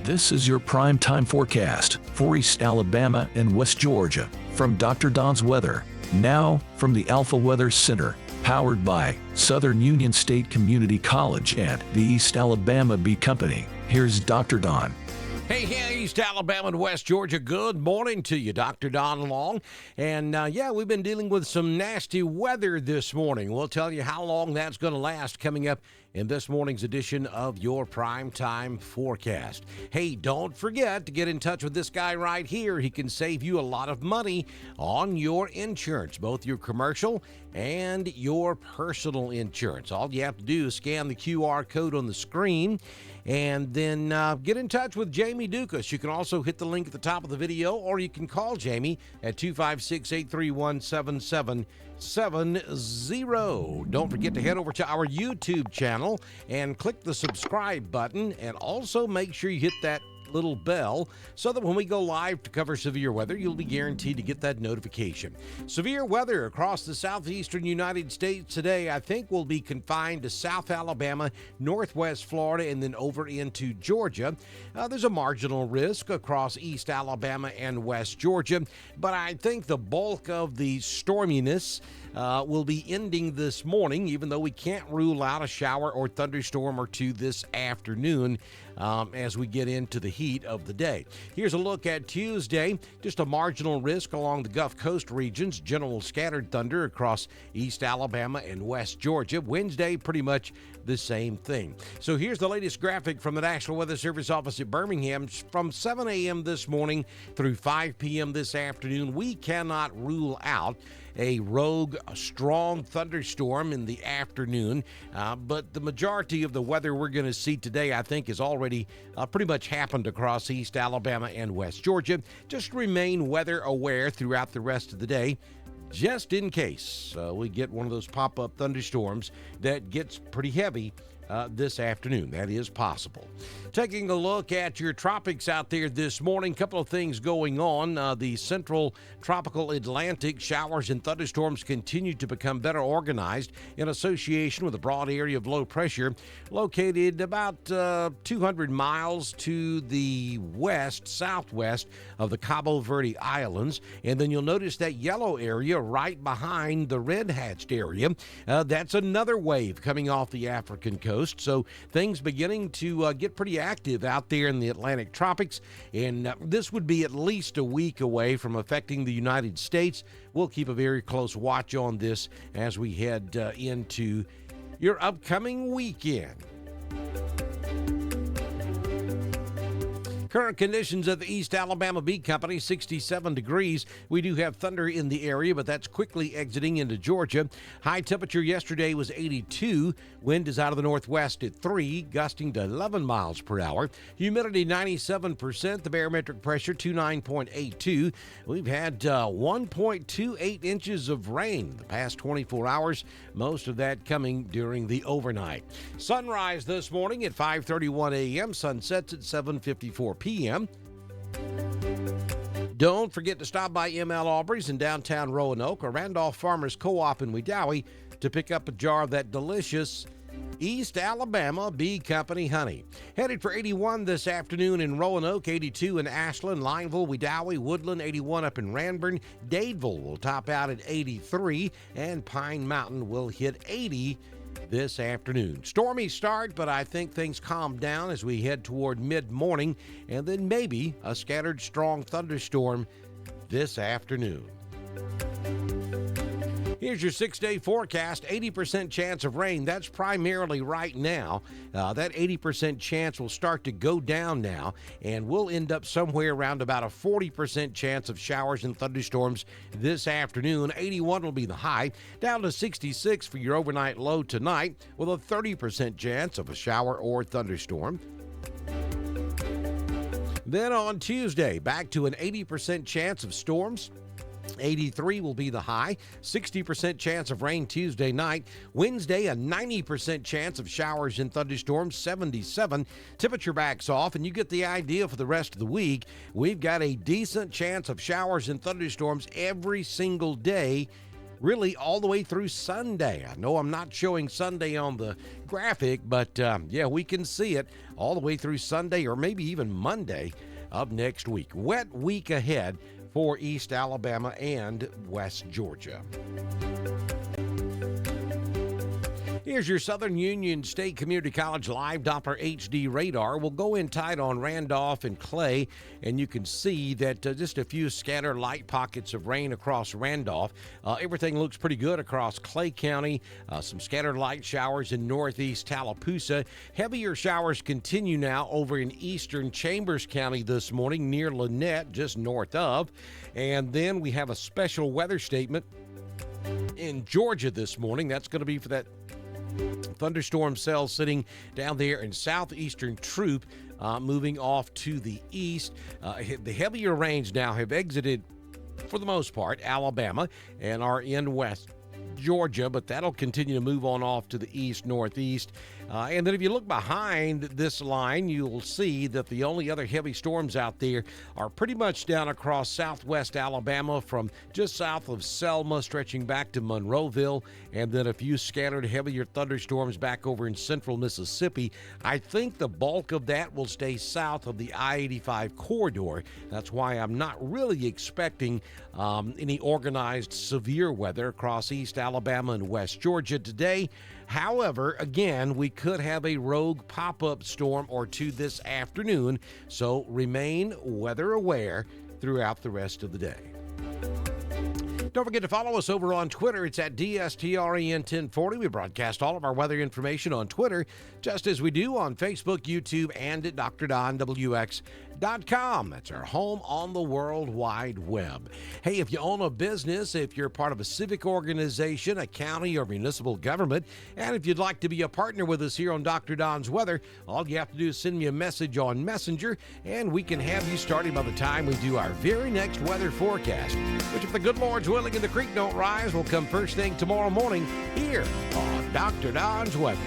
This is your prime time forecast for East Alabama and West Georgia from Dr. Don's Weather. Now, from the Alpha Weather Center, powered by Southern Union State Community College and the East Alabama Bee Company, here's Dr. Don. Hey, East Alabama and West Georgia, good morning to you. Dr. Don Long. And we've been dealing with some nasty weather this morning. We'll tell you how long that's going to last coming up in this morning's edition of your Primetime Forecast. Hey, don't forget to get in touch with this guy right here. He can save you a lot of money on your insurance, both your commercial and your personal insurance. All you have to do is scan the QR code on the screen and then get in touch with Jamie Dukas. You can also hit the link at the top of the video, or you can call Jamie at 256-831-7770. Don't forget to head over to our YouTube channel and click the subscribe button, and also make sure you hit that little bell so that when we go live to cover severe weather, you'll be guaranteed to get that notification. Severe weather across the southeastern United States today, I think, will be confined to South Alabama, northwest Florida, and then over into Georgia. There's a marginal risk across East Alabama and West Georgia, but I think the bulk of the storminess will be ending this morning, even though we can't rule out a shower or thunderstorm or two this afternoon as we get into the heat of the day. Here's a look at Tuesday. Just a marginal risk along the Gulf Coast regions. General scattered thunder across East Alabama and West Georgia. Wednesday, pretty much the same thing. So here's the latest graphic from the National Weather Service office at Birmingham. From 7 a.m. this morning through 5 p.m. this afternoon, we cannot rule out a rogue, strong thunderstorm in the afternoon, but the majority of the weather we're going to see today, I think, has already pretty much happened across East Alabama and West Georgia. Just remain weather aware throughout the rest of the day, just in case we get one of those pop-up thunderstorms that gets pretty heavy this afternoon. That is possible. Taking a look at your tropics out there this morning, couple of things going on. The central tropical Atlantic showers and thunderstorms continue to become better organized in association with a broad area of low pressure located about 200 miles to the southwest of the Cabo Verde Islands. And then you'll notice that yellow area right behind the red-hatched area. That's another wave coming off the African coast. So things beginning to get pretty active out there in the Atlantic tropics, and this would be at least a week away from affecting the United States. We'll keep a very close watch on this as we head into your upcoming weekend. Current conditions at the East Alabama Bee Company, 67 degrees. We do have thunder in the area, but that's quickly exiting into Georgia. High temperature yesterday was 82. Wind is out of the northwest at 3, gusting to 11 miles per hour. Humidity 97%. The barometric pressure 29.82. We've had 1.28 inches of rain the past 24 hours, most of that coming during the overnight. Sunrise this morning at 5:31 a.m. Sunsets at 7:54 p.m. Don't forget to stop by M.L. Aubrey's in downtown Roanoke or Randolph Farmers Co-op in Wedowee to pick up a jar of that delicious East Alabama Bee Company honey. Headed for 81 this afternoon in Roanoke, 82 in Ashland, Lineville, Wedowee, Woodland, 81 up in Ranburne. Dadeville will top out at 83, and Pine Mountain will hit 80 this afternoon. Stormy start, but I think things calm down as we head toward mid-morning, and then maybe a scattered strong thunderstorm this afternoon. Here's your 6-day forecast. 80% chance of rain. That's primarily right now. That 80% chance will start to go down now, and we'll end up somewhere around about a 40% chance of showers and thunderstorms this afternoon. 81 will be the high, down to 66 for your overnight low tonight, with a 30% chance of a shower or thunderstorm. Then on Tuesday, back to an 80% chance of storms. 83 will be the high, 60% chance of rain Tuesday night. Wednesday, a 90% chance of showers and thunderstorms, 77. Temperature backs off, and you get the idea for the rest of the week. We've got a decent chance of showers and thunderstorms every single day really all the way through Sunday. I know I'm not showing Sunday on the graphic, but yeah, we can see it all the way through Sunday or maybe even Monday of next week. Wet week ahead for East Alabama and West Georgia. Here's your Southern Union State Community College live Doppler HD radar. We'll go in tight on Randolph and Clay, and you can see that just a few scattered light pockets of rain across Randolph. Everything looks pretty good across Clay County. Some scattered light showers in northeast Tallapoosa. Heavier showers continue now over in eastern Chambers County this morning near Lynette, just north of. And then we have a special weather statement in Georgia this morning. That's going to be for that thunderstorm cell sitting down there in southeastern Troop, moving off to the east. The heavier rains now have exited, for the most part, Alabama and are in west Georgia, but that'll continue to move on off to the east, northeast. And then if you look behind this line, you'll see that the only other heavy storms out there are pretty much down across southwest Alabama from just south of Selma, stretching back to Monroeville, and then a few scattered heavier thunderstorms back over in central Mississippi. I think the bulk of that will stay south of the I-85 corridor. That's why I'm not really expecting any organized severe weather across East Alabama and West Georgia today. However, again, we could have a rogue pop-up storm or two this afternoon, so remain weather aware throughout the rest of the day. Don't forget to follow us over on Twitter. It's at DSTREN1040. We broadcast all of our weather information on Twitter, just as we do on Facebook, YouTube, and at DrDonWX.com. That's our home on the World Wide Web. Hey, if you own a business, if you're part of a civic organization, a county or municipal government, and if you'd like to be a partner with us here on Dr. Don's Weather, all you have to do is send me a message on Messenger, and we can have you started by the time we do our very next weather forecast, which, if the good Lord's willing and the creek don't rise, will come first thing tomorrow morning here on Dr. Don's Weather.